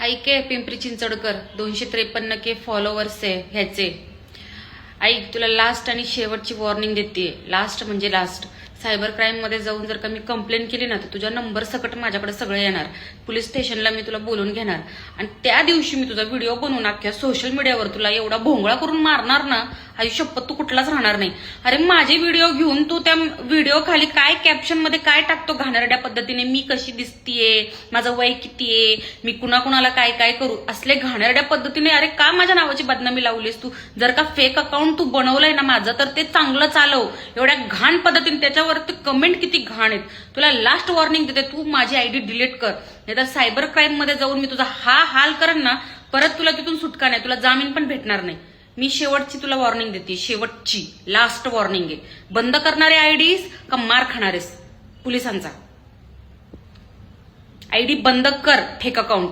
ऐके Pimpri चिंचवडकर 253K followers आहे ह्याचे. ऐक, तुला लास्ट आणि शेवटची वॉर्निंग देते. लास्ट म्हणजे लास्ट. सायबर क्राईम मध्ये जाऊन जर का मी कंप्लेंट केली ना तर तुझ्या नंबर सकट माझ्याकडे सगळं येणार. पोलीस स्टेशनला मी तुला बोलून घेणार आणि त्या दिवशी मी तुझा व्हिडिओ बनवून अख्ख्या सोशल मीडियावर तुला एवढा भोंगळा करून मारणार ना, आयुष्यभर तू कुठलाच राहणार नाही. अरे माझे व्हिडिओ घेऊन तू त्या व्हिडिओ खाली काय कॅप्शन मध्ये काय टाकतो घाणेरड्या पद्धतीने, मी कशी दिसतीये, माझं वय किती आहे, मी कुणाकुणाला काय काय करू, असले घाणेरड्या पद्धतीने. अरे का माझ्या नावाची बदनामी लावलीस तू? जर का फेक अकाउंट तू बनवलंय ना माझं तर ते चांगलं चालव. एवढ्या घाण पद्धतीने त्याच्यावर कमेंट किती घाण आहेत. तुला लास्ट वॉर्निंग देते, तू माझी आयडी डिलीट कर, नाही तर सायबर क्राईम मध्ये जाऊन मी तुझा हा हाल करेन ना, परत तुला तिथून सुटका नाही, तुला जामीन पण भेटणार नाही. मी शेवटची तुला वॉर्निंग देते, शेवटची लास्ट वॉर्निंग आहे. बंद करणारे आयडीज का मार खाणारेस पोलिसांचा. आयडी बंद कर फेक अकाउंट.